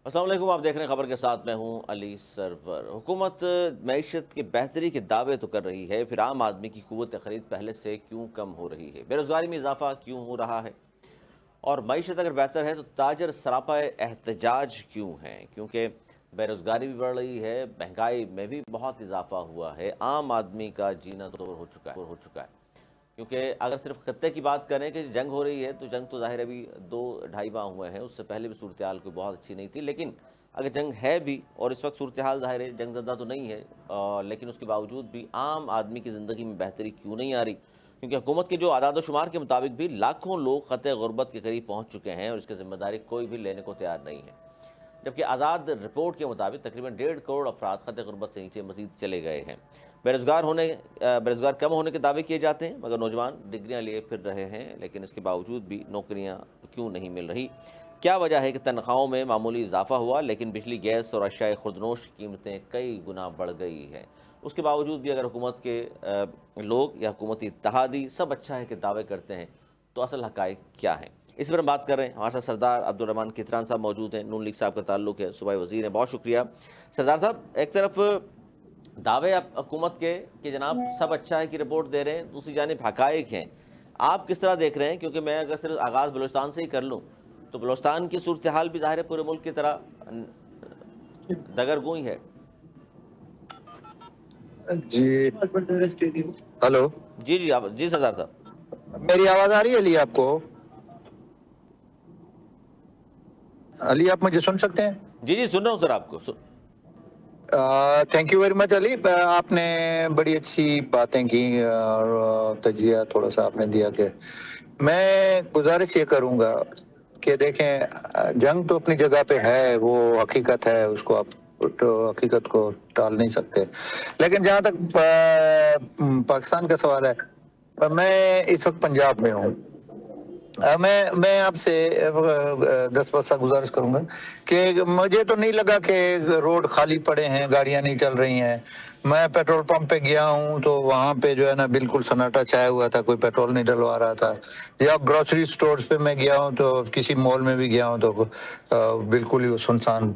السلام علیکم، آپ دیکھ رہے ہیں خبر کے ساتھ میں ہوں علی سرور۔ حکومت معیشت کے بہتری کے دعوے تو کر رہی ہے، پھر عام آدمی کی قوت خرید پہلے سے کیوں کم ہو رہی ہے؟ بے روزگاری میں اضافہ کیوں ہو رہا ہے؟ اور معیشت اگر بہتر ہے تو تاجر سراپا احتجاج کیوں ہیں؟ کیونکہ بے روزگاری بھی بڑھ رہی ہے، مہنگائی میں بھی بہت اضافہ ہوا ہے، عام آدمی کا جینا دور ہو چکا ہے۔ کیونکہ اگر صرف خطے کی بات کریں کہ جنگ ہو رہی ہے تو جنگ تو ظاہر ابھی 2-2.5 ماہ ہوئے ہیں، اس سے پہلے بھی صورتحال کوئی بہت اچھی نہیں تھی، لیکن اگر جنگ ہے بھی اور اس وقت صورتحال ظاہر ہے جنگ زدہ تو نہیں ہے، لیکن اس کے باوجود بھی عام آدمی کی زندگی میں بہتری کیوں نہیں آ رہی؟ کیونکہ حکومت کے جو اعداد و شمار کے مطابق بھی لاکھوں لوگ خطے غربت کے قریب پہنچ چکے ہیں اور اس کی ذمہ داری کوئی بھی لینے کو تیار نہیں ہے، جبکہ آزاد رپورٹ کے مطابق تقریباً 1.5 کروڑ افراد خط غربت سے نیچے مزید چلے گئے ہیں۔ بے روزگار کم ہونے کے دعوے کیے جاتے ہیں، مگر نوجوان ڈگریاں لیے پھر رہے ہیں، لیکن اس کے باوجود بھی نوکریاں کیوں نہیں مل رہی؟ کیا وجہ ہے کہ تنخواہوں میں معمولی اضافہ ہوا لیکن بجلی، گیس اور اشیاء خوردنوش کی قیمتیں کئی گنا بڑھ گئی ہیں؟ اس کے باوجود بھی اگر حکومت کے لوگ یا حکومتی اتحادی سب اچھا ہے کہ دعوے کرتے ہیں تو اصل حقائق کیا ہیں؟ اس پر ہم بات کر رہے ہیں۔ ہمارے ساتھ سردار عبدالرحمان کھتران صاحب موجود ہیں، نون لیگ صاحب کا تعلق ہے، صوبائی وزیر ہیں، بہت شکریہ۔ سردار صاحب، ایک طرف دعوے حکومت کے کہ جناب سب اچھا ہے کی رپورٹ دے رہے ہیں، دوسری جانب حقائق ہیں، آپ کس طرح دیکھ رہے ہیں؟ کیونکہ میں اگر صرف آغاز بلوچستان سے ہی کر لوں تو بلوچستان کی صورتحال بھی ظاہر ہے پورے ملک کی طرح دگرگوئی ہے۔ جی ہلو، جی جی سردار صاحب، میری آواز آ رہی ہے علی آپ کو؟ علی آپ مجھے سن سکتے ہیں؟ جی سن رہا ہوں سر آپ کو۔ تھینک یو ویری مچ علی، آپ نے بڑی اچھی باتیں کی اور تجزیہ تھوڑا سا آپ نے دیا کہ میں گزارش یہ کروں گا کہ دیکھیں، جنگ تو اپنی جگہ پہ ہے، وہ حقیقت ہے، اس کو آپ حقیقت کو ٹال نہیں سکتے، لیکن جہاں تک پاکستان کا سوال ہے، میں اس وقت پنجاب میں ہوں۔ میں آپ سے 10 گزارش کروں گا کہ مجھے تو نہیں لگا کہ روڈ خالی پڑے ہیں، گاڑیاں نہیں چل رہی ہیں۔ میں پیٹرول پمپ پہ گیا ہوں تو وہاں پہ جو ہے نا بالکل سناٹا چھایا ہوا تھا، کوئی پیٹرول نہیں ڈلوا رہا تھا۔ یا گروسری سٹورز پہ میں گیا ہوں تو کسی مال میں بھی گیا ہوں تو بالکل ہی سنسان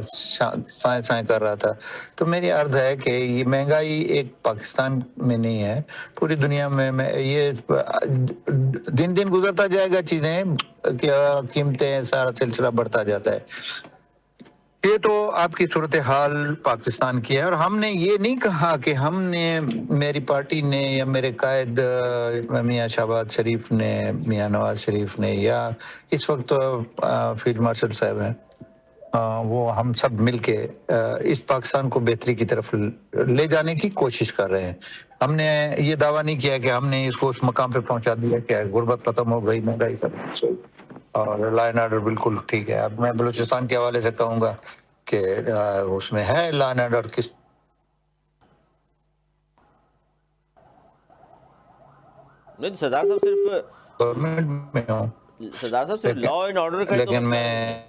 سائیں سائیں کر رہا تھا۔ تو میری عرض ہے کہ یہ مہنگائی ایک پاکستان میں نہیں ہے، پوری دنیا میں یہ دن دن گزرتا جائے گا، چیزیں قیمتیں سارا سلسلہ بڑھتا جاتا ہے۔ یہ تو آپ کی صورتحال پاکستان کی ہے، اور ہم نے یہ نہیں کہا کہ ہم نے، میری پارٹی نے یا میرے قائد میاں شہباز شریف نے، میاں نواز شریف نے، یا اس وقت فیلڈ مارشل صاحب ہیں، وہ ہم سب مل کے اس پاکستان کو بہتری کی طرف لے جانے کی کوشش کر رہے ہیں۔ ہم نے یہ دعویٰ نہیں کیا کہ ہم نے اس کو اس مقام پہ پہنچا دیا کہ غربت ختم ہو گئی، مہنگائی ختم اور لا اینڈ آرڈر بالکل ٹھیک ہے۔ اب میں بلوچستان کے حوالے سے کہوں گا کہ اس میں ہے لا اینڈ آرڈر کس نہیں، سردار صاحب صرف گورنمنٹ میں ہوں، لا اینڈ آرڈر کا ہی تو لیکن مسئلہ نہیں میں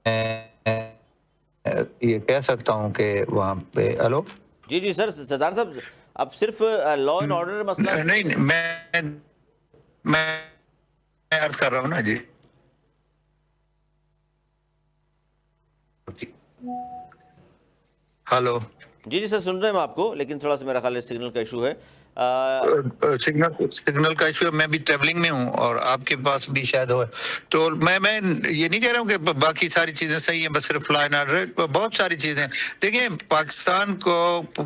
ہے۔ یہ کہہ سکتا ہوں کہ وہاں پہ ہلو جی سر، سردار صاحب اب صرف لا اینڈ آرڈر مسئلہ نہیں، میں عرض کر رہا ہوں نا جی۔ ہلو، جی سر، سن رہے ہیں ہم آپ کو، لیکن تھوڑا سا میرا خیال ہے سگنل کا ایشو ہے۔ سگنل کا ایشو ہے، میں بھی ٹریولنگ میں ہوں اور آپ کے پاس بھی شاید ہو، تو میں یہ نہیں کہہ رہا ہوں کہ باقی ساری چیزیں صحیح ہیں، بس صرف لا اینڈ آرڈر، بہت ساری چیزیں دیکھیں۔ پاکستان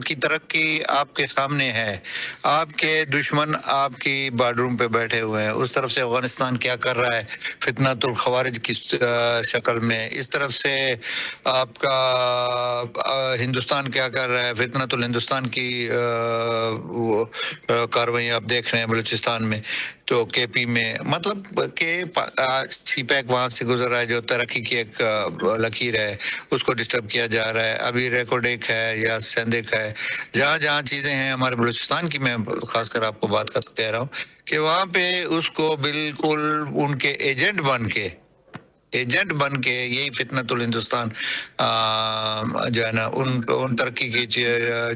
کی ترقی آپ کے سامنے ہے، آپ کے دشمن آپ کی بارڈروم پہ بیٹھے ہوئے ہیں، اس طرف سے افغانستان کیا کر رہا ہے فتنۃ الخوارج کی شکل میں، اس طرف سے آپ کا ہندوستان کیا کر رہا ہے فتنۃ الہندوستان کی کارروائیاں آپ دیکھ رہے ہیں بلوچستان میں، تو کے پی میں، مطلب کہ سی پیک وہاں سے گزر رہا ہے جو ترقی کی ایک لکیر ہے، اس کو ڈسٹرب کیا جا رہا ہے۔ ابھی ریکوڈیک ہے یا سیندک ہے، جہاں جہاں چیزیں ہیں ہمارے بلوچستان کی، میں خاص کر آپ کو بات کہہ رہا ہوں کہ وہاں پہ اس کو بالکل ان کے ایجنٹ بن کے یہی فتنۃ الہندوستان جو ہے نا ان ترقی کی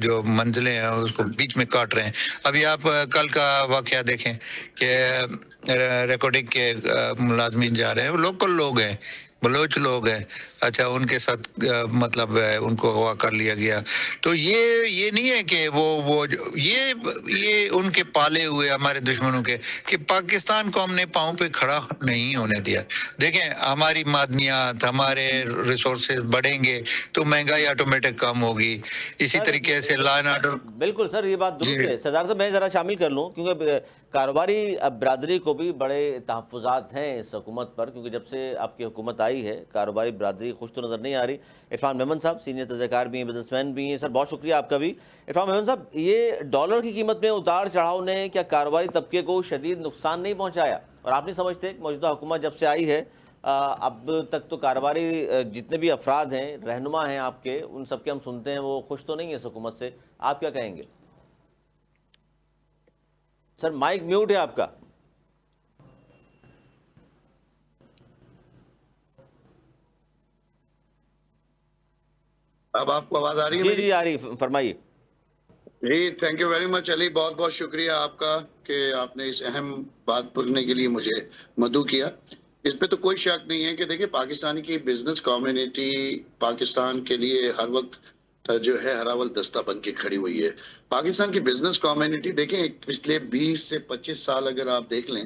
جو منزلیں ہیں اس کو بیچ میں کاٹ رہے ہیں۔ ابھی آپ کل کا واقعہ دیکھیں کہ ریکارڈنگ کے ملازمین جا رہے ہیں، وہ لوکل لوگ ہیں، بلوچ لوگ ہیں، اچھا ان کے ساتھ مطلب ان کو اغوا کر لیا گیا. تو یہ نہیں ہے کہ وہ یہ ان کے پالے ہوئے ہمارے دشمنوں کے کہ پاکستان کو ہم نے پاؤں پہ کھڑا نہیں ہونے دیا. دیکھیں ہماری معدنیات ہمارے ریسورسز بڑھیں گے تو مہنگائی آٹومیٹک کم ہوگی. اسی طریقے سے لا اینڈ آرڈر. بالکل سر یہ بات درست ہے. سردار صاحب میں ذرا شامل کر لوں کیونکہ کاروباری برادری کو بھی بڑے تحفظات ہیں اس حکومت پر، کیونکہ جب سے آپ کی حکومت آئی ہے کاروباری برادری خوش تو نظر نہیں آ رہی. عرفان میمن صاحب سینئر تجزیہ کار بھی ہیں، بزنس مین بھی ہیں. سر بہت شکریہ آپ کا بھی. عرفان میمن صاحب، یہ ڈالر کی قیمت میں اتار چڑھاؤ نے کیا کاروباری طبقے کو شدید نقصان نہیں پہنچایا؟ اور آپ نہیں سمجھتے کہ موجودہ حکومت جب سے آئی ہے اب تک تو کاروباری جتنے بھی افراد ہیں، رہنما ہیں آپ کے، ان سب کے ہم سنتے ہیں وہ خوش تو نہیں ہیں اس حکومت سے؟ آپ کیا کہیں گے؟ سر مائک میوٹ ہے آپ کا. اب آپ کو آواز آ رہی ہے؟ جی جی آ رہی، فرمائیے. جی تھینک یو ویری مچ علی، بہت بہت شکریہ آپ کا کہ آپ نے اس اہم بات پرکھنے کے لیے مجھے مدعو کیا. اس پہ تو کوئی شک نہیں ہے کہ دیکھیں پاکستانی کی بزنس کمیونٹی پاکستان کے لیے ہر وقت جو ہے ہراول دستہ بن کے کھڑی ہوئی ہے. پاکستان کی بزنس کمیونٹی دیکھیں پچھلے 20 سے 25 سال اگر آپ دیکھ لیں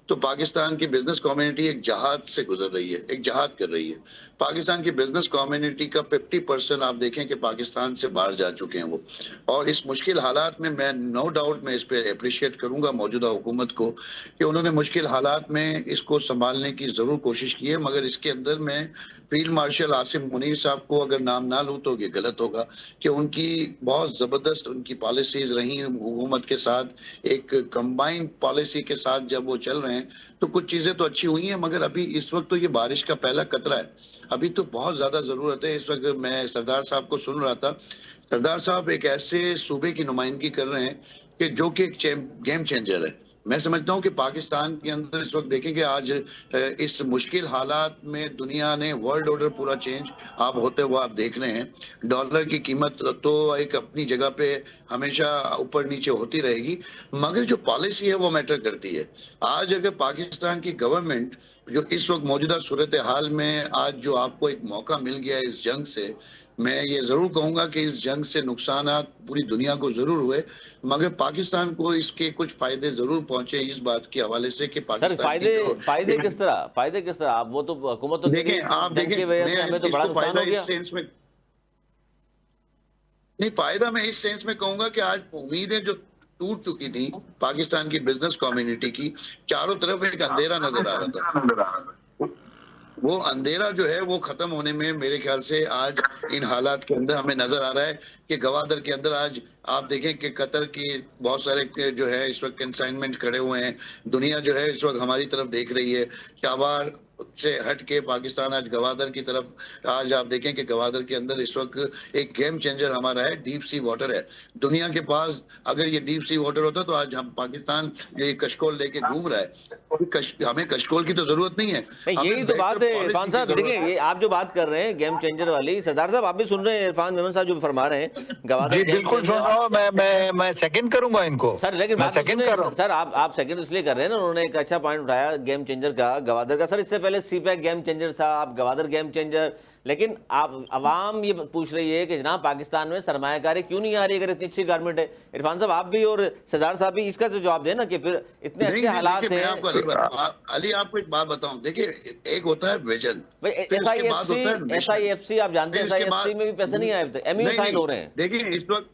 تو پاکستان کی بزنس کمیونٹی ایک جہاد سے گزر رہی ہے، ایک جہاد کر رہی ہے. پاکستان کی بزنس کمیونٹی کا 50% آپ دیکھیں کہ پاکستان سے باہر جا چکے ہیں وہ. اور اس مشکل حالات میں نو ڈاؤٹ میں اس پہ اپریشیٹ کروں گا موجودہ حکومت کو کہ انہوں نے مشکل حالات میں اس کو سنبھالنے کی ضرور کوشش کی ہے. مگر اس کے اندر میں فیلڈ مارشل عاصم منیر صاحب کو اگر نام نہ لوں تو یہ غلط ہوگا کہ ان کی بہت زبردست ان کی پالیسیز رہی ہیں حکومت کے ساتھ. ایک کمبائنڈ پالیسی کے ساتھ جب وہ چل رہے ہیں تو کچھ چیزیں تو اچھی ہوئی ہیں، مگر ابھی اس وقت تو یہ بارش کا پہلا قطرہ ہے. ابھی تو بہت زیادہ ضرورت ہے. اس وقت میں سردار صاحب کو سن رہا تھا، سردار صاحب ایک ایسے صوبے کی نمائندگی کر رہے ہیں کہ جو کہ ایک گیم چینجر ہے. میں سمجھتا ہوں کہ پاکستان کے اندر اس وقت دیکھیں کہ آج اس مشکل حالات میں دنیا نے ورلڈ آرڈر پورا چینج آپ ہوتے ہوئے آپ دیکھ رہے ہیں. ڈالر کی قیمت تو ایک اپنی جگہ پہ ہمیشہ اوپر نیچے ہوتی رہے گی، مگر جو پالیسی ہے وہ میٹر کرتی ہے. آج اگر پاکستان کی گورنمنٹ جو اس وقت موجودہ صورتحال میں آج جو آپ کو ایک موقع مل گیا ہے اس جنگ سے، میں یہ ضرور کہوں گا کہ اس جنگ سے نقصانات پوری دنیا کو ضرور ہوئے، مگر پاکستان کو اس کے کچھ فائدے ضرور پہنچے اس بات کے حوالے سے کہ سر پاکستان کی جو فائدے کس طرح آپ وہ تو حکومت تو دیکھیں آپ جنگ کی وجہ سے ہمیں تو بڑا نقصان ہو گیا. نہیں فائدہ میں اس سینس میں کہوں گا کہ آج امیدیں جو ٹوٹ چکی تھی پاکستان کی بزنس کمیونٹی کی، چاروں طرف ایک اندھیرا نظر آ رہا تھا. وہ اندھیرا جو ہے وہ ختم ہونے میں میرے خیال سے آج ان حالات کے اندر ہمیں نظر آ رہا ہے کہ گوادر کے اندر آج آپ دیکھیں کہ قطر کی بہت سارے جو ہے اس وقت کنسائنمنٹ کھڑے ہوئے ہیں. دنیا جو ہے اس وقت ہماری طرف دیکھ رہی ہے. شابار سے ہٹ کے پاکستان آج گوادر کی طرف، آج آپ دیکھیں کہ گوادر کے اندر اس وقت ایک گیم چینجر ہمارا ہے، ڈیپ سی واٹر ہے. دنیا کے پاس اگر یہ ڈیپ سی واٹر ہوتا تو آج ہم پاکستان جو یہ کشکول لے کے گھوم رہا ہے، ہمیں کشکول کی تو ضرورت نہیں ہے. یہی تو بات ہے عرفان صاحب. دیکھیں یہ آپ جو بات کر رہے ہیں گیم چینجر والی، سردار صاحب آپ بھی سن رہے ہیں عرفان میمن صاحب جو فرما رہے ہیں گوادر جی بالکل سن رہا ہوں. میں سیکنڈ کروں گا ان کو. سر لیکن میں بات سیکنڈ کر رہا ہوں. سر آپ سیکنڈ اس لیے کر رہے ہیں نا، انہوں نے ایک اچھا پوائنٹ اٹھایا گیم چینجر کا، گوادر کا. سر اس سے پہلے سی پیک گیم چینجر تھا، آپ گوادر گیم چینجر. لیکن آپ عوام یہ پوچھ رہی ہے کہ جناب پاکستان میں سرمایہ کاری کیوں نہیں آ رہی اگر اتنی اچھی گورنمنٹ ہے؟ عرفان صاحب آپ بھی اور سردار صاحب بھی اس کا تو جواب دیں نا کہ پھر اتنے اچھے حالات ہیں. علی آپ کو ایک بات بتاؤں، دیکھیں ایک ہوتا ہے vision, S I F C آپ جانتے ہیں، ایس آئی ایف سی میں بھی پیسے نہیں آئے اب تک، ایم یو سائن ہو رہے ہیں. دیکھیں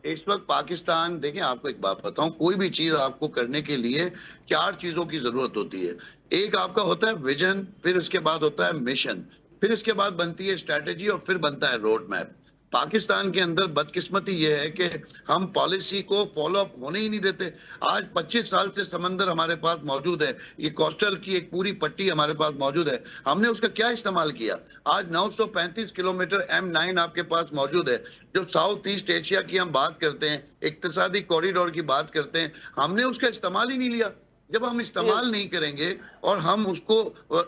اس وقت پاکستان، دیکھیں آپ کو ایک بات بتاؤں، کوئی بھی چیز آپ کو کرنے کے لیے 4 چیزوں کی ضرورت ہوتی ہے. ایک آپ کا ہوتا ہے ویژن، پھر اس کے بعد ہوتا ہے مشن، پھر اس کے بعد بنتی ہے اسٹریٹجی، اور پھر بنتا ہے روڈ میپ. پاکستان کے اندر بدقسمتی یہ ہے کہ ہم پالیسی کو فالو اپ ہونے ہی نہیں دیتے. آج 25 سال سے سمندر ہمارے پاس موجود ہے، یہ کوسٹل کی ایک پوری پٹی ہمارے پاس موجود ہے، ہم نے اس کا کیا استعمال کیا؟ آج 935 کلومیٹر M9 آپ کے پاس موجود ہے. جو ساؤتھ ایسٹ ایشیا کی ہم بات کرتے ہیں، اقتصادی کوریڈور کی بات کرتے ہیں، ہم نے اس کا استعمال ہی نہیں لیا. جب ہم استعمال نہیں کریں گے اور ہم اس کو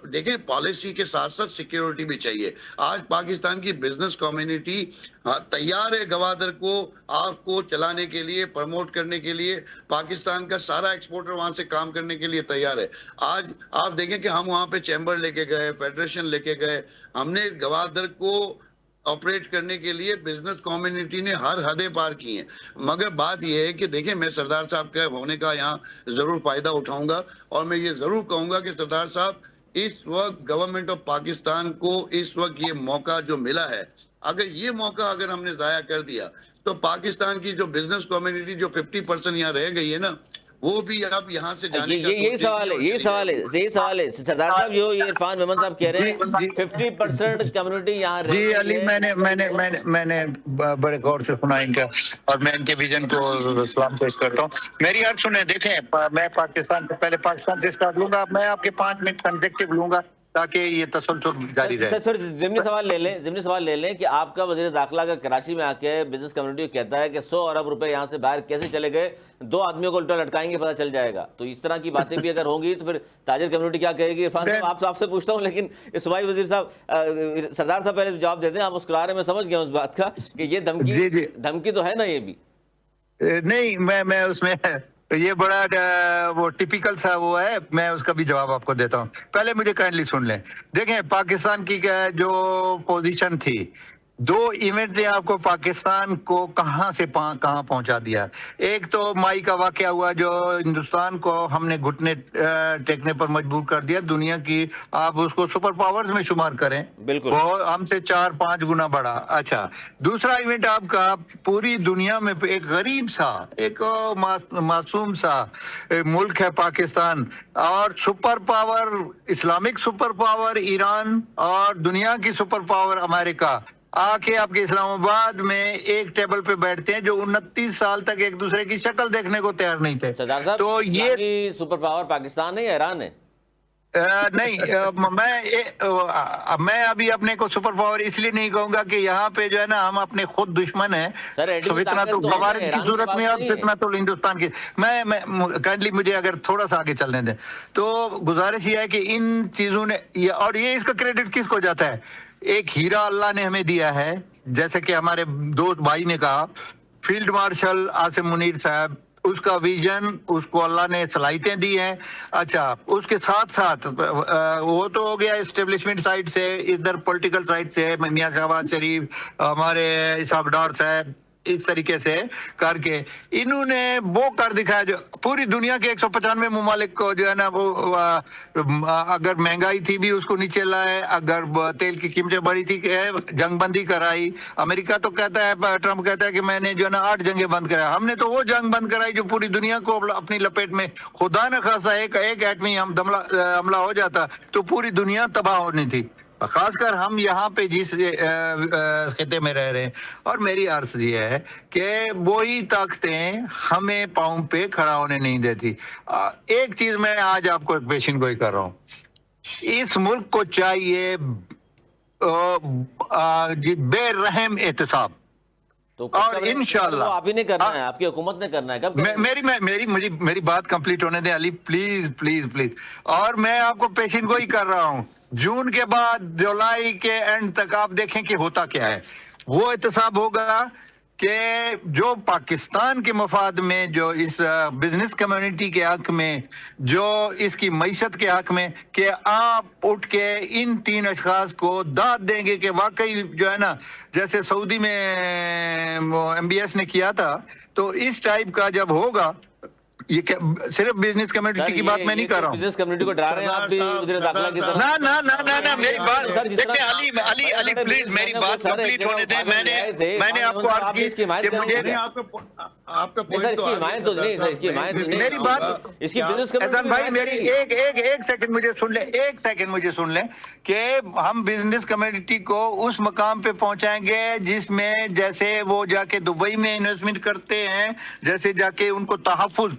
دیکھیں، پالیسی کے ساتھ ساتھ سیکیورٹی بھی چاہیے. آج پاکستان کی بزنس کمیونٹی تیار ہے گوادر کو آپ کو چلانے کے لیے، پروموٹ کرنے کے لیے. پاکستان کا سارا ایکسپورٹر وہاں سے کام کرنے کے لیے تیار ہے. آج آپ دیکھیں کہ ہم وہاں پہ چیمبر لے کے گئے، فیڈریشن لے کے گئے. ہم نے گوادر کو آپریٹ کرنے کے لیے بزنس کمیونٹی نے ہر حدیں پار کی ہیں. مگر بات یہ ہے کہ دیکھیں، میں سردار صاحب کے ہونے کا یہاں ضرور فائدہ اٹھاؤں گا، اور میں یہ ضرور کہوں گا کہ سردار صاحب، اس وقت گورنمنٹ آف پاکستان کو اس وقت یہ موقع جو ملا ہے، اگر یہ موقع اگر ہم نے ضائع کر دیا تو پاکستان کی جو بزنس کمیونٹی جو 50% یہاں رہ گئی ہے نا، وہ بھی اب یہاں سے جانے کا یہی سوال ہے، یہی سوال ہے سردار صاحب. جو یہ عرفان محمد صاحب کہہ رہے ہیں 50% کمیونٹی یہاں رہ جی علی، گئی ہے. میں نے بڑے غور سے سنا ان کا، اور میں ان کے ویژن کو سلام پیش کرتا ہوں. میری عرض سنیں، دیکھیں میں پاکستان سے پہلے پاکستان سے اسٹارٹ لوں گا. میں آپ کے 5 منٹ کنزیکٹیو لوں گا تاکہ یہ تسلسل جاری رہے. سر ضمنی سوال لے لیں کہ آپ کا وزیر داخلہ اگر کراچی میں آ کے بزنس کمیونٹی کو کہتا ہے کہ 100 ارب روپے یہاں سے باہر کیسے چلے گئے، 2 آدمیوں کو الٹا لٹکائیں گے پتہ چل جائے گا. تو اس طرح کی باتیں بھی اگر ہوں گی تو پھر تاجر کمیونٹی کیا کہے گی؟ عرفان صاحب آپ سے پوچھتا ہوں، لیکن صوبائی وزیر صاحب، سردار صاحب پہلے جواب دیتے ہیں. آپ مسکرا رہے ہیں، میں سمجھ گیا ہوں اس بات کا کہ یہ دھمکی تو ہے نا. یہ بھی نہیں، میں اس میں یہ بڑا وہ ٹپیکل سا وہ ہے. میں اس کا بھی جواب آپ کو دیتا ہوں. پہلے مجھے کائنڈلی سن لیں. دیکھیں پاکستان کی جو پوزیشن تھی، 2 ایونٹ نے آپ کو پاکستان کو کہاں سے کہاں پہنچا دیا. ایک تو مائی کا واقعہ ہوا جو ہندوستان کو ہم نے گھٹنے ٹیکنے پر مجبور کر دیا. دنیا کی آپ اس کو سپر پاورز میں شمار کریں، بالکل وہ ہم سے 4-5 گنا بڑا. اچھا، دوسرا ایونٹ آپ کا پوری دنیا میں ایک غریب سا، ایک معصوم سا ملک ہے پاکستان، اور super power, Islamic super power Iran اور دنیا کی سپر پاور امریکہ آ کے آپ کے اسلام آباد میں ایک ٹیبل پہ بیٹھتے ہیں جو 29 سال تک ایک دوسرے کی شکل دیکھنے کو تیار نہیں تھے. سردار صاحب، تو یہ سپر پاور پاکستان ہے یا ایران ہے؟ نہیں، میں ابھی اپنے کو سپر پاور اس لیے نہیں کہوں گا کہ یہاں پہ جو ہے نا ہم اپنے خود دشمن ہیں. فتنہ تو خوارج کی صورت میں اور فتنہ تو ہندوستان کی. میں کائنڈلی مجھے اگر تھوڑا سا آگے چلنے دیں تو گزارش یہ ہے کہ ان چیزوں نے، اور یہ اس کا کریڈٹ کس کو جاتا ہے؟ ایک ہیرا اللہ نے ہمیں دیا ہے، جیسے کہ ہمارے دوست بھائی نے کہا، فیلڈ مارشل عاصم منیر صاحب، اس کا ویژن، اس کو اللہ نے صلاحیتیں دی ہیں. اچھا، اس کے ساتھ ساتھ وہ تو ہو گیا اسٹیبلشمنٹ سائڈ سے، ادھر پولیٹیکل سائڈ سے میاں شہباز شریف، ہمارے اسحاق ڈار صاحب، اس طریقے سے کر کے انہوں نے وہ کر دکھایا جو پوری دنیا کے 195 ممالک کو جو ہے نا، وہ اگر مہنگائی تھی بھی اس کو نیچے لائے، اگر تیل کی قیمتیں بڑھی تھی کہ جنگ بندی کرائی. امریکہ تو کہتا ہے، ٹرمپ کہتا ہے کہ میں نے جو ہے نا 8 جنگیں بند کرایا. ہم نے تو وہ جنگ بند کرائی جو پوری دنیا کو اپنی لپیٹ میں، خدا نہ خاصا ایک ایٹمی حملہ ہو جاتا تو پوری دنیا تباہ ہونی تھی. خاص کر ہم یہاں پہ جس خطے میں رہ رہے ہیں. اور میری عرض یہ ہے کہ وہی طاقتیں ہمیں پاؤں پہ کھڑا ہونے نہیں دیتی. ایک چیز میں آج آپ کو پیشن گوئی کر رہا ہوں، اس ملک کو چاہیے بے رحم احتساب، اور انشاءاللہ آپ ہی نے کرنا ہے، آپ کی حکومت نے کرنا ہے. کب میری بات کمپلیٹ ہونے دیں علی، پلیز پلیز پلیز. اور میں آپ کو پیشن گوئی کر رہا ہوں، جون کے بعد جولائی کے اینڈ تک آپ دیکھیں کہ ہوتا کیا ہے. وہ احتساب ہوگا کہ جو پاکستان کے مفاد میں، جو اس بزنس کمیونٹی کے حق میں، جو اس کی معیشت کے حق میں، کہ آپ اٹھ کے ان 3 اشخاص کو داد دیں گے کہ واقعی جو ہے نا، جیسے سعودی میں MBS نے کیا تھا، تو اس ٹائپ کا جب ہوگا. یہ صرف بزنس کمیونٹی کی بات میں نہیں کر رہا ہوں. بزنس کمیونٹی کو ڈرا رہے ہیں آپ بھی وزیر داخلہ کی طرف. نہ میری بات دیکھیں علی پلیز میری بات کمپلیٹ ہونے دیں. میں نے آپ کو عرض کی کہ مجھے آپ کا پوائنٹ تو حمایت تو نہیں، اس کی حمایت نہیں. میری بات، اس کی بزنس احسان بھائی میری ایک سیکنڈ مجھے سن لیں، ایک سیکنڈ مجھے سن لیں کہ ہم بزنس کمیونٹی کو اس مقام پہ پہنچائیں گے جس میں جیسے وہ جا کے دبئی میں انویسٹمنٹ کرتے ہیں، جیسے جا کے ان کو تحفظ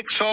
100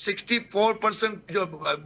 64%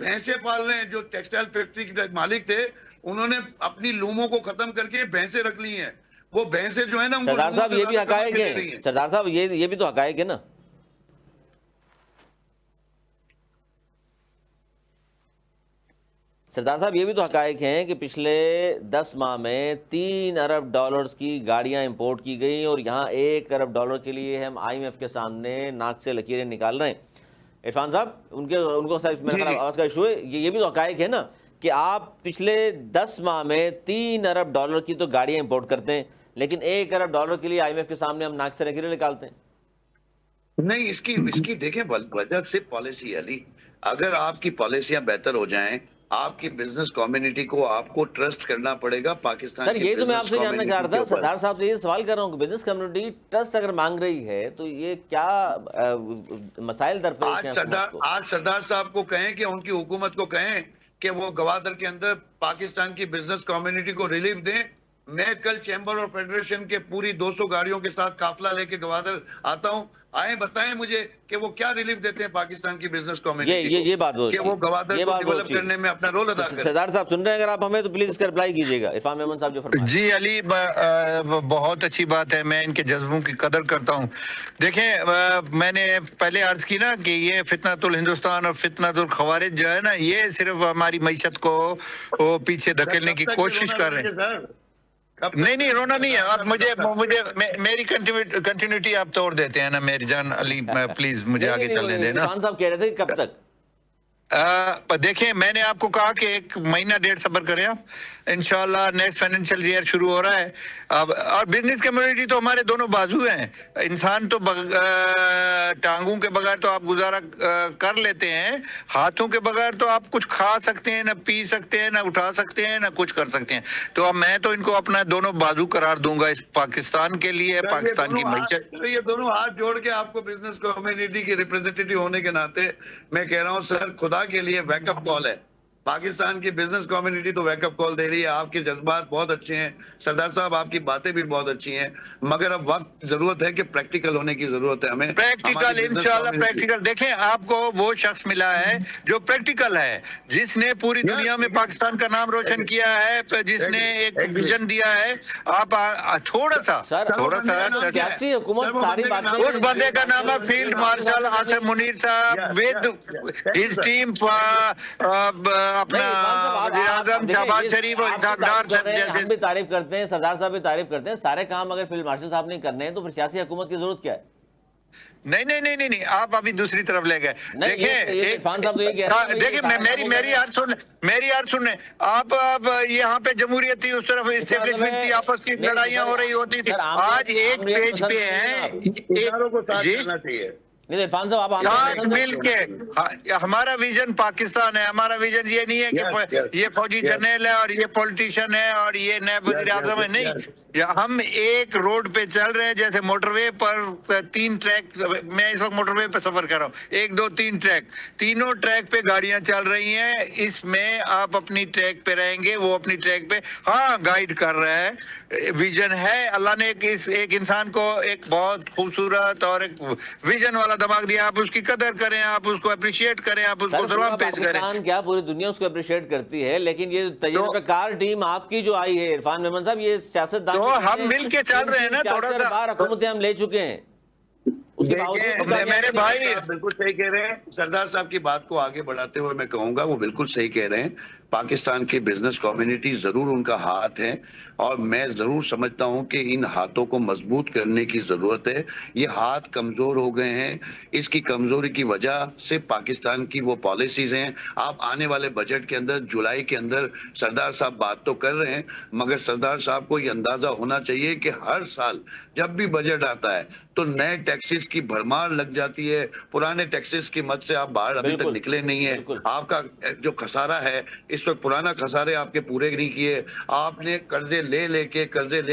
بھینسیں پال رہے ہیں. جو ٹیکسٹائل فیکٹری کے مالک تھے انہوں نے اپنی لوموں کو ختم کر کے بھینسیں رکھ لی ہیں. وہ بھینسیں جو ہے نا ان کو سردار صاحب یہ بھی حقائق دے رہی ہیں. ہیں. سردار صاحب یہ بھی تو حقائق ہے نا. سردار صاحب یہ بھی تو حقائق ہیں کہ پچھلے 10 ماہ میں 3 ارب ڈالرز کی گاڑیاں امپورٹ کی گئیں اور یہاں 1 ارب ڈالر کے لیے ہم IMF کے سامنے ناک سے لکیریں نکال رہے ہیں. عرفان صاحب ان کو میرا خیال آواز کا ایشو ہے. یہ بھی تو حقائق ہے نا کہ آپ پچھلے 10 ماہ میں 3 ارب ڈالر کی تو گاڑیاں امپورٹ کرتے ہیں لیکن 1 ارب ڈالر کے لیے IMF کے سامنے ہم ناک سے لکیریں نکالتے ہیں. نہیں اس کی دیکھیں وجہ سے پالیسی علی. اگر آپ کی پالیسیاں بہتر ہو جائیں آپ کی بزنس کمیونٹی کو آپ کو ٹرسٹ کرنا پڑے گا. پاکستان سر کی یہ تو میں آپ بزنس سے جاننا چاہ رہا کمیونٹی کے تھا. اوپر سردار صاحب سے یہ سوال کر رہا ہوں کہ بزنس کمیونٹی ٹرسٹ اگر مانگ رہی ہے تو یہ کیا مسائل درپیش ہیں حکومت کو؟ آج سردار صاحب کو کہیں کہ ان کی حکومت کو کہیں کہ وہ گوادر کے اندر پاکستان کی بزنس کمیونٹی کو ریلیف دیں. میں کل چیمبر اور فیڈریشن کے پوری 200 گاڑیوں کے ساتھ قافلہ لے کے گوادر آتا ہوں. آئیں بتائیں مجھے کہ وہ کیا ریلیف دیتے ہیں پاکستان کی بزنس کمیونٹی کو یہ بات بہت کہ وہ گوادر کو ڈیولپ کرنے میں اپنا رول ادا کریں. سردار صاحب سن رہے ہیں اگر آپ ہمیں تو پلیز اس کا رپلائی کیجیے گا. عرفان میمن صاحب جو فرما رہے ہیں. جی علی بہت اچھی بات ہے. میں ان کے جذبوں کی قدر کرتا ہوں. دیکھیں میں نے پہلے عرض کی نا کہ یہ فتنۃ الہندوستان اور فتنۃ الخوارج جو ہے نا یہ صرف ہماری معیشت کو پیچھے دھکیلنے کی کوشش کر رہے ہیں. نہیں رونا نہیں ہے. آپ مجھے میری کنٹینیوٹی آپ توڑ دیتے ہیں نا میری جان علی. پلیز مجھے آگے چلنے دینا. عرفان صاحب کہہ رہے تھے کہ کب تک دیکھیں میں نے آپ کو کہا کہ 1 مہینہ 1.5 صبر کریں آپ. انشاءاللہ نیکسٹ فائنینشیل ایئر شروع ہو رہا ہے. اور بزنس کمیونٹی تو ہمارے دونوں بازو ہیں. انسان تو ٹانگوں کے بغیر تو آپ گزارا کر لیتے ہیں, ہاتھوں کے بغیر تو آپ کچھ کھا سکتے ہیں, نہ پی سکتے ہیں, نہ اٹھا سکتے ہیں, نہ کچھ کر سکتے ہیں. تو اب میں تو ان کو اپنا دونوں بازو قرار دوں گا اس پاکستان کے لیے, پاکستان کی معیشت. یہ دونوں ہاتھ جوڑ کے آپ کو بزنس کمیونٹی کے ریپرزینٹیٹیو ہونے کے ناطے میں کہہ رہا ہوں سر خدا کے لیے ویک اپ کال ہے. پاکستان کی بزنس کمیونٹی تو ویک اپ کال دے رہی ہے. آپ کے جذبات بہت اچھے ہیں سردار صاحب, آپ کی باتیں بھی بہت اچھی ہیں, مگر اب وقت ضرورت ہے کہ پریکٹیکل ہونے کی ضرورت ہے ہمیں. پریکٹیکل انشاءاللہ پریکٹیکل. دیکھیں آپ کو وہ شخص ملا ہے جو پریکٹیکل ہے, جس نے پوری دنیا میں پاکستان کا نام روشن کیا ہے, جس نے ایک ویژن دیا ہے. آپ تھوڑا سا سیاسی حکومت ساری باتیں, اس بندے کا نام ہے فیلڈ مارشل آصف منیر صاحب ود ہز ٹیم, اپنا وزیر اعظم شہباز شریف اور اسحاق ڈار جیسے. ہم بھی تعریف کرتے ہیں, سردار صاحب بھی تعریف کرتے ہیں. سارے کام اگر فیلڈ مارشل صاحب نہیں کرنے ہیں تو پھر سیاسی حکومت کی ضرورت کیا ہے؟ نہیں آپ ابھی دوسری طرف لے گئے. دیکھیں میری یار سنیں آپ. یہاں پہ جمہوریت تھی, اس طرف اسٹیبلشمنٹ تھی, آپس کی لڑائیاں ہو رہی ہوتی تھی. آج ایک پیج پہ ہیں ساتھ مل کے. ہمارا ویژن پاکستان ہے. ہمارا ویژن یہ نہیں ہے کہ یہ فوجی جرنیل ہے اور یہ پولیٹیشین ہے اور یہ نائب وزیر اعظم ہے. نہیں, ہم ایک روڈ پہ چل رہے ہیں جیسے موٹر وے پر 3 ٹریک. میں اس وقت موٹر وے پہ سفر کر رہا ہوں, 1 2 3 ٹریک, تینوں ٹریک پہ گاڑیاں چل رہی ہیں. اس میں آپ اپنی ٹریک پہ رہیں گے, وہ اپنی ٹریک پہ. ہاں گائیڈ کر رہا ہے, ویژن ہے. اللہ نے ایک انسان کو ایک بہت خوبصورت اور ایک ویژن والا دماغ دیا. آپ اس کی قدر کریں, آپ اس کو اپریشیٹ کریں, آپ اس کو سلام پیش کریں. پاکستان کیا پوری دنیا اس کو اپریشیٹ کرتی ہے, لیکن یہ تجربہ کار ٹیم آپ کی جو آئی ہے عرفان میمن صاحب, یہ سیاست دان تو ہم مل کے چل رہے ہیں نا. تھوڑا سا حکومتیں ہم لے چکے ہیں. میرے بھائی بالکل صحیح کہہ رہے ہیں. سردار صاحب کی بات کو آگے بڑھاتے ہوئے میں کہوں گا وہ بالکل صحیح کہہ رہے ہیں. پاکستان کی بزنس کمیونٹی ضرور ان کا ہاتھ ہے, اور میں ضرور سمجھتا ہوں کہ ان ہاتھوں کو مضبوط کرنے کی ضرورت ہے. یہ ہاتھ کمزور ہو گئے ہیں. اس کی کمزوری کی وجہ سے پاکستان کی وہ پالیسیز ہیں. آپ آنے والے بجٹ کے اندر جولائی کے اندر سردار صاحب بات تو کر رہے ہیں, مگر سردار صاحب کو یہ اندازہ ہونا چاہیے کہ ہر سال جب بھی بجٹ آتا ہے تو نئے ٹیکسز کی بھرمار لگ جاتی ہے. پرانے ٹیکسز کی مد سے آپ باہر ابھی تک نکلے نہیں ہیں. آپ کا جو خسارہ ہے اس وقت پرانا خسارے آپ کے پورے نہیں کیے. آپ نے قرضے لے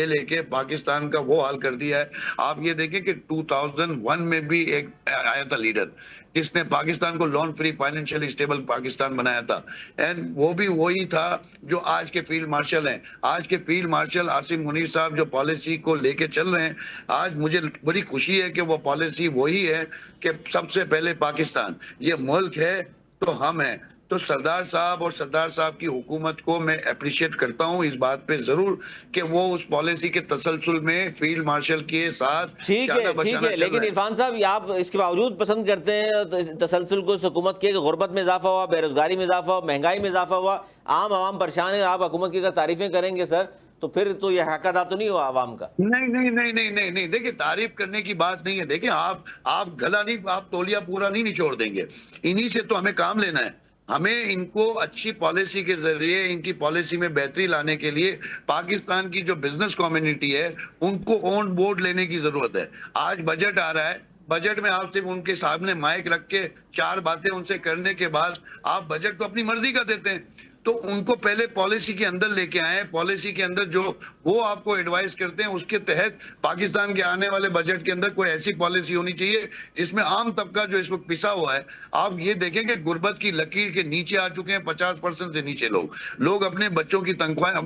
لے کے پاکستان کا وہ حال کر دیا ہے. آپ یہ دیکھیں کہ 2001 میں بھی ایک آیا تھا لیڈر جس نے پاکستان کو loan free financially stable Pakistan بنایا تھا, اینڈ وہ بھی وہی تھا جو آج کے فیلڈ مارشل ہیں. آج کے فیلڈ مارشل آصف منیر صاحب جو پالیسی کو لے کے چل رہے ہیں, آج مجھے بڑی خوشی ہے کہ وہ پالیسی وہی ہے کہ سب سے پہلے پاکستان. یہ ملک ہے تو ہم ہیں. تو سردار صاحب اور سردار صاحب کی حکومت کو میں اپریشیٹ کرتا ہوں اس بات پہ ضرور کہ وہ اس پالیسی کے تسلسل میں فیلڈ مارشل کے ساتھ ٹھیک شانہ ہے بشانہ چل لیکن رہے ہیں۔ عرفان صاحب آپ اس کے باوجود پسند کرتے ہیں تسلسل کو اس حکومت کے کہ غربت میں اضافہ ہوا، بے روزگاری میں اضافہ ہوا، مہنگائی میں اضافہ ہوا، عام عوام پریشان ہے، آپ حکومت کی اگر تعریفیں کریں گے سر تو پھر تو یہ حق ادا تو نہیں ہوا عوام کا؟ نہیں دیکھیں تعریف کرنے کی بات نہیں ہے، دیکھیں آپ گلا نہیں، آپ تولیہ پورا نہیں نچوڑ دیں گے، انہی سے تو ہمیں کام لینا ہے۔ ہمیں ان کو اچھی پالیسی کے ذریعے ان کی پالیسی میں بہتری لانے کے لیے پاکستان کی جو بزنس کمیونٹی ہے ان کو آن بورڈ لینے کی ضرورت ہے۔ آج بجٹ آ رہا ہے، بجٹ میں آپ صرف ان کے سامنے مائک رکھ کے 4 باتیں ان سے کرنے کے بعد آپ بجٹ تو اپنی مرضی کا دیتے ہیں، تو ان کو پہلے پالیسی کے اندر لے کے آئیں، پالیسی کے اندر جو وہ آپ کو ایڈوائز کرتے ہیں اس کے تحت پاکستان کے آنے والے بجٹ کے اندر کوئی ایسی پالیسی ہونی چاہیے جس میں عام طبقہ جو اس وقت پسا ہوا ہے، آپ یہ دیکھیں کہ غربت کی لکیر کے نیچے آ چکے ہیں 50% سے نیچے لوگ اپنے بچوں کی تنخواہیں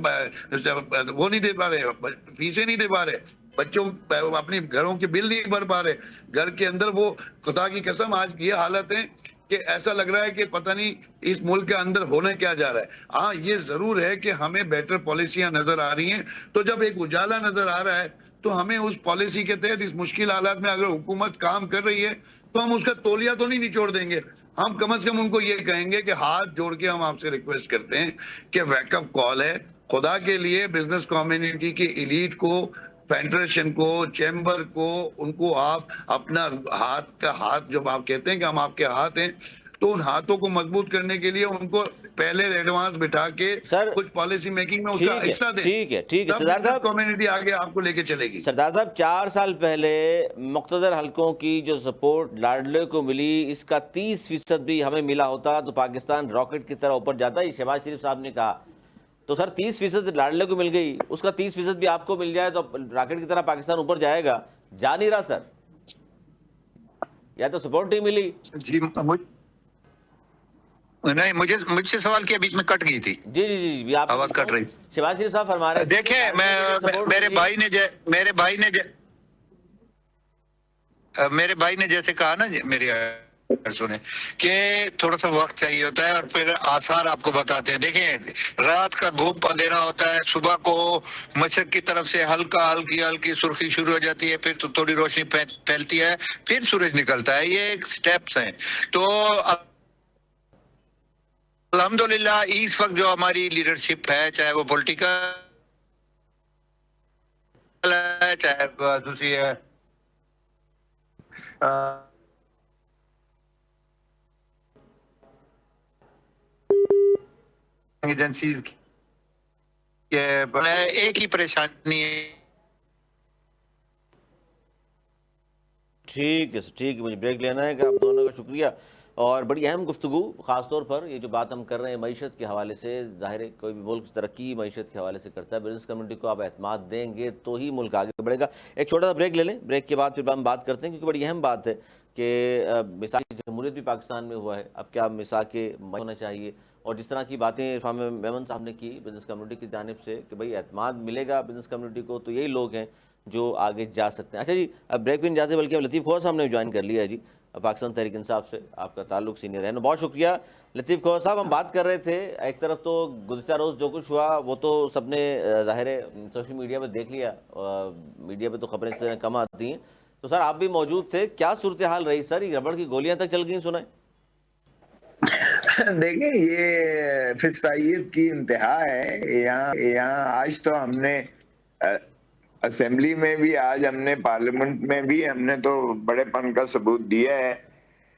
وہ نہیں دے پا رہے، فیسیں نہیں دے پا رہے، بچوں اپنی گھروں کے بل نہیں بھر پا رہے، گھر کے اندر وہ خدا کی قسم آج یہ حالت ہے کہ ایسا لگ رہا ہے کہ پتہ نہیں اس ملک کے اندر ہونے کیا جا رہا ہے۔ ہاں یہ ضرور ہے کہ ہمیں بیٹر پالیسیاں نظر آ رہی ہیں، تو جب ایک اجالا نظر آ رہا ہے تو ہمیں اس پالیسی کے تحت اس مشکل حالات میں اگر حکومت کام کر رہی ہے تو ہم اس کا تولیہ تو نہیں نچوڑ دیں گے، ہم کم از کم ان کو یہ کہیں گے کہ ہاتھ جوڑ کے ہم آپ سے ریکویسٹ کرتے ہیں کہ ویک اپ کال ہے، خدا کے لیے بزنس کمیونٹی کی ایلیٹ کو، فیڈریشن کو، چیمبر کو، ان کو آپ اپنا ہاتھ جب آپ کہتے ہیں کہ ہم آپ کے ہاتھ ہیں تو ان ہاتھوں کو مضبوط کرنے کے لیے ان کو پہلے ایڈوانس بٹھا کے سر کچھ پالیسی میکنگ میں اس کا ٹھیک ہے حصہ دیں، ٹھیک ہے ٹھیک ہے تب سردار بزنس صاحب، کمیونٹی آگے آپ کو لے کے چلے گی۔ سردار صاحب 4 سال پہلے مقتدر حلقوں کی جو سپورٹ لاڈلے کو ملی اس کا 30% بھی ہمیں ملا ہوتا تو پاکستان راکٹ کی طرح اوپر جاتا، یہ شہباز شریف صاحب نے کہا۔ تو سر 30% لاڈلے کو مل گئی، اس کا 30% بھی آپ کو مل جائے تو راکٹ کی طرح پاکستان اوپر جائے گا، جا نہیں رہا سر، یا تو سپورٹ نہیں ملی۔ جی نہیں، مجھ سے سوال کیا بیچ میں کٹ گئی تھی، جی آپ آواز کٹ رہی۔ شہباز شریف صاحب فرما رہے تھے دیکھیں میرے بھائی نے جیسے کہا نا، میری سنیں کہ تھوڑا سا وقت چاہیے ہوتا ہے اور پھر آثار آپ کو بتاتے ہیں۔ دیکھیں رات کا دھوپ اندھیرا ہوتا ہے، صبح کو مشرق کی طرف سے ہلکی سرخی شروع ہو جاتی ہے، پھر تو تھوڑی روشنی پھیلتی ہے، پھر سورج نکلتا ہے، یہ ایک سٹیپس ہیں۔ تو الحمدللہ اس وقت جو ہماری لیڈرشپ ہے، چاہے وہ پولیٹیکل ہے، چاہے دوسری ہے ایجنسیز کے ایک ہی پریشانی ہے۔ ٹھیک ہے مجھے بریک لینا ہے کہ آپ دونوں کا شکریہ، اور بڑی اہم گفتگو، خاص طور پر یہ جو بات ہم کر رہے ہیں معیشت کے حوالے سے، ظاہر ہے کوئی بھی ملک ترقی معیشت کے حوالے سے کرتا ہے، بزنس کمیونٹی کو آپ اعتماد دیں گے تو ہی ملک آگے بڑھے گا۔ ایک چھوٹا سا بریک لے لیں، بریک کے بعد پھر ہم بات کرتے ہیں، کیونکہ بڑی اہم بات ہے کہ مساق جمہوریت بھی پاکستان میں ہوا ہے، اب کیا مساق ہونا چاہیے، اور جس طرح کی باتیں عرفان میمن صاحب نے کی بزنس کمیونٹی کی جانب سے کہ بھئی اعتماد ملے گا بزنس کمیونٹی کو تو یہی لوگ ہیں جو آگے جا سکتے ہیں۔ اچھا جی، اب بریک بھی نہیں جاتے بلکہ اب لطیف کھوہ صاحب نے جوائن کر لیا ہے جی، پاکستان تحریک انصاف سے آپ کا تعلق سینئر ہے، بہت شکریہ لطیف کھوہ صاحب۔ ہم بات کر رہے تھے، ایک طرف تو گزشتہ روز جو کچھ ہوا وہ تو سب نے ظاہر ہے سوشل میڈیا پہ دیکھ لیا، میڈیا پہ تو خبریں اس طرح کم آتی ہیں، تو سر آپ بھی موجود تھے، کیا صورتحال رہی سر؟ یہ ربڑ کی گولیاں تک چل گئیں، سنائیں۔ دیکھیں یہ فسطائیت کی انتہا ہے یہاں آج تو ہم نے اسمبلی میں بھی، آج ہم نے پارلیمنٹ میں بھی ہم نے تو بڑے پن کا ثبوت دیا ہے،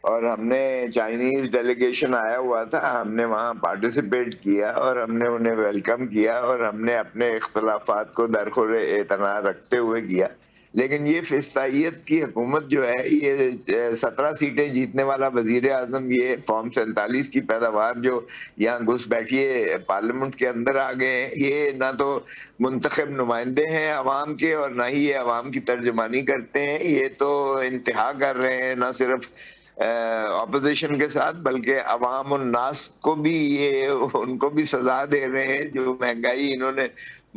اور ہم نے چائنیز ڈیلیگیشن آیا ہوا تھا، ہم نے وہاں پارٹیسپیٹ کیا اور ہم نے انہیں ویلکم کیا اور ہم نے اپنے اختلافات کو درخور اعتنا رکھتے ہوئے کیا۔ لیکن یہ فسطائیت کی حکومت جو ہے، یہ 17 سیٹیں جیتنے والا وزیر اعظم، یہ فارم 47 کی پیداوار جو یہاں گھس بیٹھیے پارلیمنٹ کے اندر آ گئے، یہ نہ تو منتخب نمائندے ہیں عوام کے اور نہ ہی یہ عوام کی ترجمانی کرتے ہیں، یہ تو انتہا کر رہے ہیں، نہ صرف اپوزیشن کے ساتھ بلکہ عوام الناس کو بھی یہ ان کو بھی سزا دے رہے ہیں. جو مہنگائی انہوں نے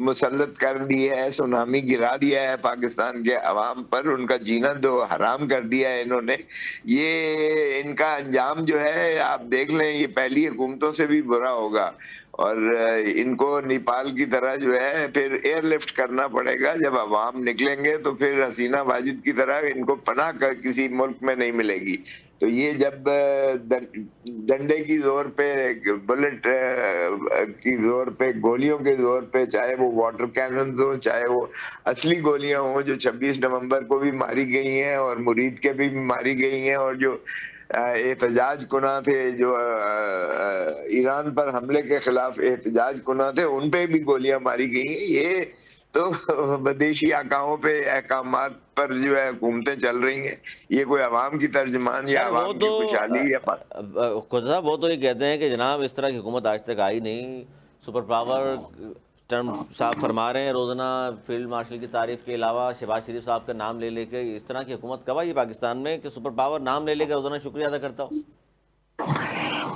مسلط کر دی ہے, سونامی گرا دیا ہے پاکستان کے عوام پر, ان کا جینا دو حرام کر دیا ہے انہوں نے. یہ ان کا انجام جو ہے آپ دیکھ لیں, یہ پہلی حکومتوں سے بھی برا ہوگا. اور ان کو نیپال کی طرح جو ہے پھر ایئر لفٹ کرنا پڑے گا. جب عوام نکلیں گے تو پھر حسینہ واجد کی طرح ان کو پناہ کسی ملک میں نہیں ملے گی. تو یہ جب ڈنڈے کی زور پہ, بلٹ کی زور پہ, گولیوں کے زور پہ, چاہے وہ واٹر کیننز ہوں, چاہے وہ اصلی گولیاں ہوں جو 26 نومبر کو بھی ماری گئی ہیں اور مرید کے بھی ماری گئی ہیں, اور جو احتجاج کناں تھے, جو ایران پر حملے کے خلاف احتجاج کناں تھے, ان پہ بھی گولیاں ماری گئی ہیں. یہ تو بدیشی آقاؤں پہ احکامات پر جو ہے حکومتیں چل رہی ہیں. یہ کوئی عوام کی ترجمان یا وہ عوام تو کی خوشحالی یا خود صاحب وہ تو یہ کہتے ہیں کہ جناب اس طرح کی حکومت آج تک آئی نہیں. سپر پاور ٹرمپ صاحب فرما رہے ہیں روزانہ فیلڈ مارشل کی تعریف کے علاوہ شہباز شریف صاحب کا نام لے لے کے. اس طرح کی حکومت کب آئی پاکستان میں کہ سپر پاور نام لے لے کے روزانہ شکریہ ادا کرتا ہو؟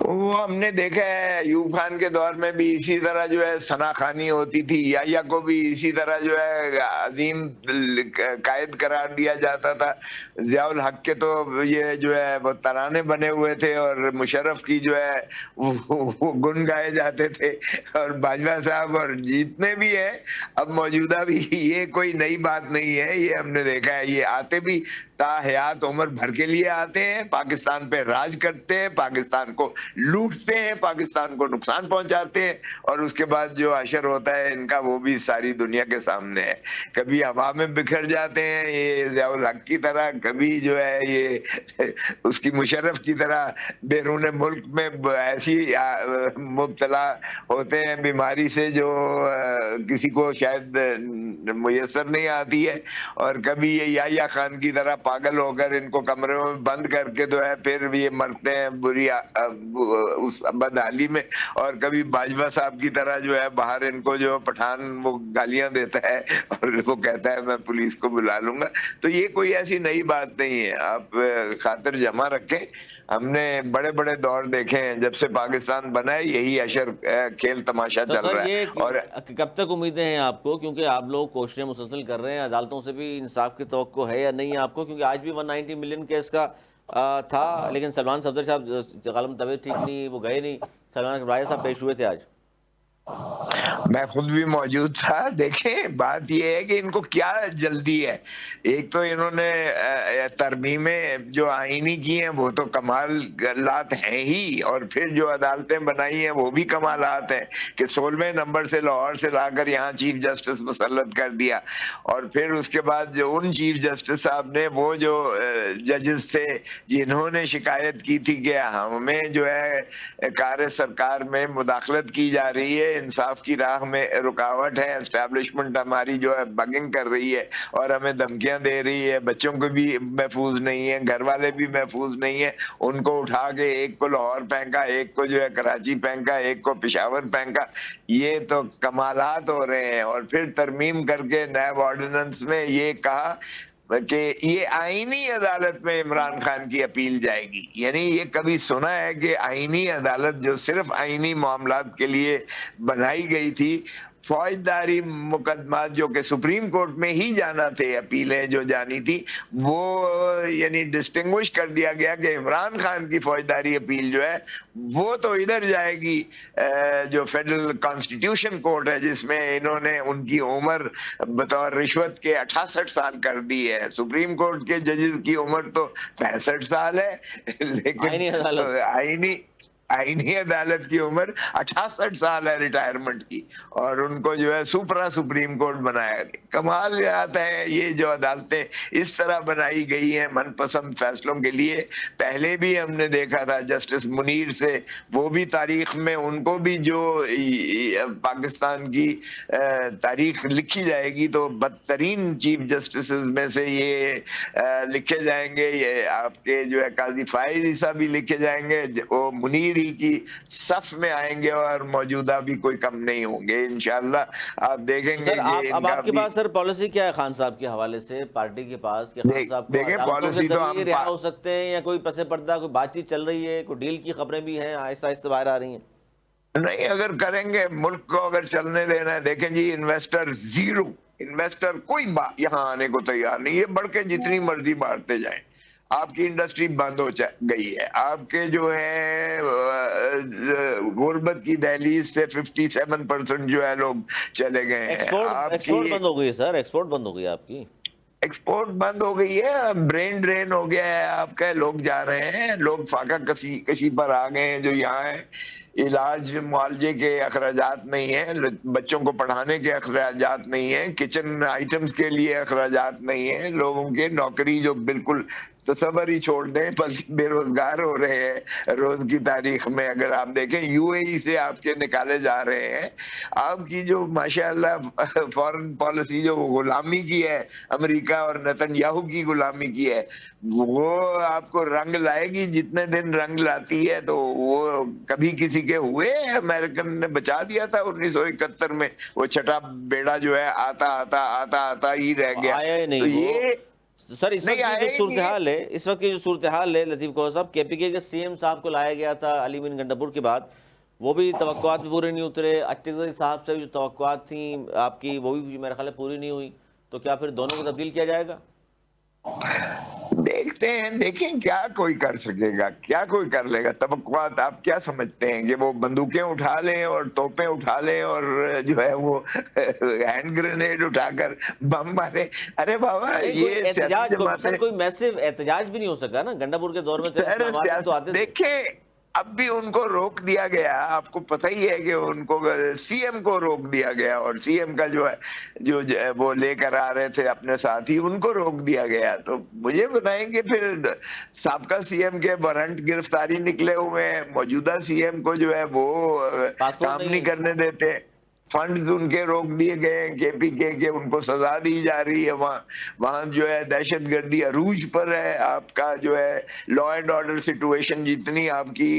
وہ ہم نے دیکھا ہے ایوب خان کے دور میں بھی اسی طرح جو ہے ثنا خوانی ہوتی تھی. یحییٰ کو بھی اسی طرح جو ہے عظیم قائد قرار دیا جاتا تھا. ضیاء الحق کے تو یہ جو ہے وہ ترانے بنے ہوئے تھے, اور مشرف کی جو ہے وہ گن گائے جاتے تھے, اور باجوہ صاحب اور جتنے بھی ہیں اب موجودہ بھی. یہ کوئی نئی بات نہیں ہے, یہ ہم نے دیکھا ہے. یہ آتے بھی تا حیات عمر بھر کے لیے آتے ہیں, پاکستان پہ راج کرتے ہیں, پاکستان کو لوٹتے ہیں, پاکستان کو نقصان پہنچاتے ہیں, اور اس کے بعد جو حشر ہوتا ہے ان کا وہ بھی ساری دنیا کے سامنے ہے. کبھی ہوا میں بکھر جاتے ہیں یہ ضیاء الحق کی طرح, کبھی جو ہے یہ اس کی مشرف کی طرح بیرون ملک میں ایسی مبتلا ہوتے ہیں بیماری سے جو کسی کو شاید میسر نہیں آتی ہے. اور کبھی یہ یحییٰ خان کی طرح پاگل ہو کر ان کو کمرے میں بند کر کے جو ہے پھر بھی یہ مرتے ہیں بری اس بدحالی میں. اور کبھی باجوہ صاحب کی طرح جو ہے باہر ان کو جو پٹھان وہ گالیاں دیتا ہے اور وہ کہتا ہے میں پولیس کو بلا لوں گا. تو یہ کوئی ایسی نئی بات نہیں ہے, آپ خاطر جمع رکھیں. ہم نے بڑے بڑے دور دیکھے ہیں, جب سے پاکستان بنا ہے یہی اشر کھیل تماشا چل رہا ہے. اور کب تک امیدیں ہیں آپ کو, کیونکہ آپ لوگ کوششیں مسلسل کر رہے ہیں, عدالتوں سے بھی انصاف کی توقع ہے یا نہیں آپ کو؟ کیونکہ آج بھی 190 ملین کیس کا تھا, لیکن سلمان صفدر صاحب غالباً طبیعت ٹھیک نہیں, وہ گئے نہیں. سلمان راجہ صاحب پیش ہوئے تھے آج. میں خود بھی موجود تھا. دیکھیں بات یہ ہے کہ ان کو کیا جلدی ہے. ایک تو انہوں نے ترمیمیں جو آئینی کی ہیں وہ تو کمالات ہیں ہی, اور پھر جو عدالتیں بنائی ہیں وہ بھی کمالات ہیں کہ 16ویں نمبر سے لاہور سے لا کر یہاں چیف جسٹس مسلط کر دیا. اور پھر اس کے بعد جو ان چیف جسٹس صاحب نے وہ جو ججز تھے جنہوں نے شکایت کی تھی کہ ہمیں جو ہے کار سرکار میں مداخلت کی جا رہی ہے, انصاف کی راہ میں رکاوٹ ہے, اسٹیبلشمنٹ ہماری جو ہے بگنگ کر رہی ہے اور ہمیں دھمکیاں دے رہی ہے, بچوں کو بھی محفوظ نہیں ہے, گھر والے بھی محفوظ نہیں ہیں, ان کو اٹھا کے ایک کو لاہور پھینکا, ایک کو جو ہے کراچی پھینکا, ایک کو پشاور پھینکا. یہ تو کمالات ہو رہے ہیں. اور پھر ترمیم کر کے نیب آرڈیننس میں یہ کہا کہ یہ آئینی عدالت میں عمران خان کی اپیل جائے گی. یعنی یہ کبھی سنا ہے کہ آئینی عدالت جو صرف آئینی معاملات کے لیے بنائی گئی تھی, فوجداری مقدمات جو کہ سپریم کورٹ میں ہی جانا تھے, اپیلیں جو جانی تھی, وہ یعنی ڈسٹنگوش کر دیا گیا کہ عمران خان کی فوجداری اپیل جو ہے وہ تو ادھر جائے گی جو فیڈرل کانسٹیٹیوشن کورٹ ہے, جس میں انہوں نے ان کی عمر بطور رشوت کے 68 سال کر دی ہے. سپریم کورٹ کے ججز کی عمر تو 65 سال ہے, لیکن آئینی عدالت کی عمر 68 سال ہے ریٹائرمنٹ کی, اور ان کو جو ہے سپرا سپریم کورٹ بنایا. کمال آتا ہے یہ جو عدالتیں اس طرح بنائی گئی ہیں من پسند فیصلوں کے لیے. پہلے بھی ہم نے دیکھا تھا جسٹس منیر سے, وہ بھی تاریخ میں ان کو بھی جو پاکستان کی تاریخ لکھی جائے گی تو بدترین چیف جسٹسز میں سے یہ لکھے جائیں گے. یہ آپ کے جو ہے قاضی فائز عیسیٰ بھی لکھے جائیں گے, وہ منیر تشہیری کی صف میں آئیں گے اور موجودہ بھی کوئی کم نہیں ہوں گے انشاءاللہ. آپ دیکھیں گے سر کہ اب آپ کے پاس سر پالیسی کیا ہے خان صاحب کے حوالے سے، پارٹی کے پاس، کہ خان صاحب کو دیکھیں عدالتوں کے پالیسی تو ذریعے رہا ہو سکتے ہیں، یا کوئی پس پردہ کوئی بات چیت چل رہی ہے، کوئی ڈیل کی خبریں بھی ہیں آہستہ آہستہ باہر آ رہی ہیں؟ نہیں، اگر کریں گے ملک کو اگر چلنے دینا ہے. دیکھیں جی، انویسٹر زیرو، انویسٹر کوئی یہاں آنے کو تیار نہیں. یہ بڑھ کے جتنی مرضی بانٹتے جائیں. آپ کی انڈسٹری بند ہو گئی ہے. آپ کے جو ہے غربت کی دہلیز سے 57% جو ہے لوگ چلے گئے ہیں. آپ کی ایکسپورٹ بند ہو گئی ہے سر، ایکسپورٹ بند ہو گئی ہے آپ کی. ایکسپورٹ بند ہو گئی ہے. برین ڈرین ہو گیا ہے آپ کا. لوگ جا رہے ہیں، لوگ فاقہ کشی پر آ گئے ہیں جو یہاں ہیں. علاج معالجے کے اخراجات نہیں ہیں، بچوں کو پڑھانے کے اخراجات نہیں ہیں، کچن آئٹمز کے لیے اخراجات نہیں ہیں. لوگوں کے نوکری جو بالکل تصور ہی چھوڑ دیں، بلکہ بے روزگار ہو رہے ہیں. روز کی تاریخ میں اگر آپ دیکھیں یو اے ای سے آپ کے نکالے جا رہے ہیں. آپ کی جو ماشاءاللہ فارن پالیسی جو غلامی کی ہے، امریکہ اور نتن یاہو کی غلامی کی ہے، وہ آپ کو رنگ لائے گی. جتنے دن رنگ لاتی ہے تو وہ کبھی کسی کے ہوئے. امریکن نے بچا دیا تھا 1971 میں. وہ چھٹا بیڑا جو ہے آتا ہی رہ گیا. آیا ہی تو نہیں وہ. یہ سر اس وقت نہیں کی جو آئے گی. صورتحال ہے، اس وقت کی جو صورتحال ہے لطیف کوہر صاحب، کے پی کے سی ایم صاحب کو لایا گیا تھا علی بن گنڈاپور کے بعد، وہ بھی توقعات بھی پورے نہیں اترے. اٹیگری صاحب سے جو توقعات تھیں آپ کی، وہ بھی میرے خیال ہے پوری نہیں ہوئی. تو کیا پھر دونوں کو تبدیل کیا جائے گا؟ دیکھتے ہیں، دیکھیں کیا کوئی کر سکے گا، کیا کوئی کر لے گا. توقعات آپ کیا سمجھتے ہیں کہ وہ بندوقیں اٹھا لیں اور توپیں اٹھا لیں اور جو ہے وہ ہینڈ گرینیڈ اٹھا کر بم مارے؟ ارے بابا، نہیں، کوئی یہ سیاسی احتجاج، سر جماعتیں کوئی میسو احتجاج بھی نہیں ہو سکا نا. گنڈاپور کے دور میں تو اسلامات بھی تو آتے تھے. دیکھیں اب بھی ان کو روک دیا گیا. آپ کو پتہ ہی ہے کہ ان کو سی ایم کو روک دیا گیا، اور سی ایم کا جو ہے وہ لے کر آ رہے تھے اپنے ساتھی، ان کو روک دیا گیا. تو مجھے بتائیں کہ پھر سابقہ سی ایم کے وارنٹ گرفتاری نکلے ہوئے ہیں، موجودہ سی ایم کو جو ہے وہ پاسپورٹ کام نہیں نہیں ہے. کرنے دیتے. فنڈز ان کے روک دیے گئے ہیں کے پی کے ان کو سزا دی جا رہی ہے. وہاں جو ہے دہشت گردی عروج پر ہے. آپ کا جو ہے لا اینڈ آرڈر سچویشن جتنی آپ کی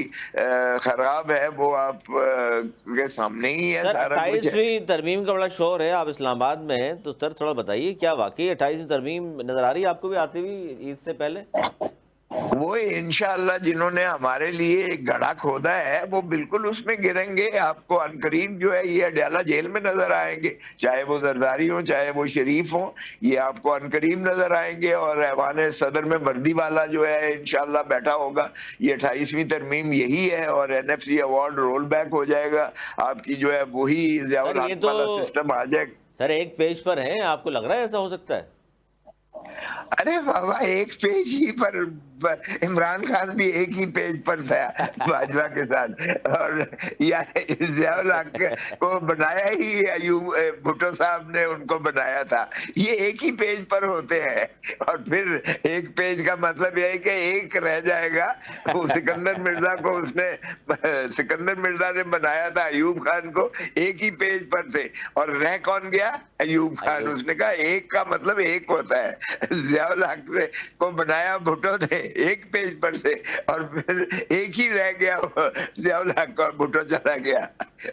خراب ہے وہ آپ کے سامنے ہی ہے سر سارا کچھ ہے. 28ویں ترمیم کا بڑا شور ہے، آپ اسلام آباد میں ہیں، تو سر تھوڑا بتائیے کیا واقعی 28ویں ترمیم نظر آ رہی ہے آپ کو بھی آتی ہوئی عید سے پہلے؟ وہ انشاءاللہ جنہوں نے ہمارے لیے ایک گڑھا کھودا ہے وہ بالکل اس میں گریں گے. آپ کو عنقریب جو ہے یہ اڈیالہ جیل میں نظر آئیں گے، چاہے وہ زرداری ہوں چاہے وہ شریف ہوں. یہ آپ کو عنقریب نظر آئیں گے. اور ایوان صدر میں وردی والا جو ہے انشاءاللہ بیٹھا ہوگا. یہ 28ویں ترمیم یہی ہے. اور N F C award roll back ہو جائے گا. آپ کی جو ہے وہی ضیاء سر یہ الحق تو والا سسٹم آ جائے گا. سر ایک پیج پر ہیں، آپ کو لگ رہا ہے ایسا ہو سکتا ہے؟ ارے بابا، ایک پیج ہی پر عمران خان بھی ایک ہی پیج پر تھا باجوہ کے ساتھ. اور ضیاء الحق کو بنایا ہی ایوب بھٹو صاحب نے ان کو بنایا تھا. یہ ایک ہی پیج پر ہوتے ہیں. اور پھر ایک پیج کا مطلب یہ ہے کہ ایک رہ جائے گا. وہ سکندر مرزا کو سکندر مرزا نے بنایا تھا ایوب خان کو ایک ہی پیج پر تھے. اور رہ کون گیا؟ ایوب خان. اس نے کہا ایک کا مطلب ایک ہوتا ہے. ضیاء الحق کو بنایا بھٹو نے ایک پیج پر سے، اور پھر ایک ہی رہ گیا ضیاء الحق، اور بھٹو چلا گیا.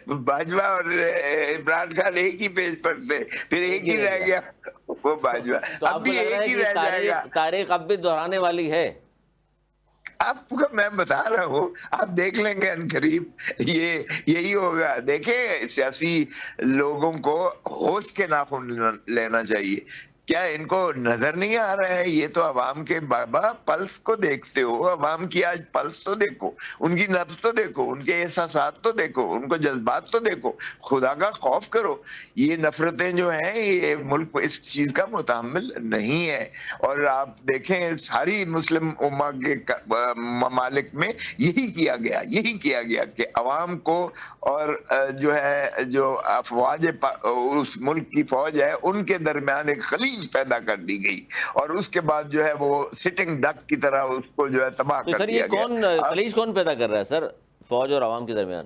باجوہ اور عمران خان ایک ہی پیج پر تھے، پھر ایک ہی رہ گیا وہ باجوہ. تو اب آپ کو بھی لگ رہا ہے ایک ہی کہ رہ جائے گا. تاریخ اب بھی دہرانے والی ہے؟ آپ کو میں بتا رہا ہوں، آپ دیکھ لیں گے عنقریب یہی ہوگا. دیکھیں سیاسی لوگوں کو ہوش کے ناخن لینا چاہیے. کیا ان کو نظر نہیں آ رہا ہے؟ یہ تو عوام کے بابا پلس کو دیکھتے ہو. عوام کی آج پلس تو دیکھو، ان کی نبض تو دیکھو، ان کے احساسات تو دیکھو، ان کو جذبات تو دیکھو. خدا کا خوف کرو. یہ نفرتیں جو ہیں یہ ملک اس چیز کا متحمل نہیں ہے. اور آپ دیکھیں ساری مسلم امہ کے ممالک میں یہی کیا گیا کہ عوام کو اور جو ہے جو افواج اس ملک کی فوج ہے ان کے درمیان ایک خلیج پیدا کر دی گئی. اور اس کے بعد جو ہے وہ سٹنگ ڈک کی طرح اس کو جو ہے تباہ تو کر سر یہ دیا گیا. خلیج کون پیدا کر رہا ہے سر فوج اور عوام کے درمیان؟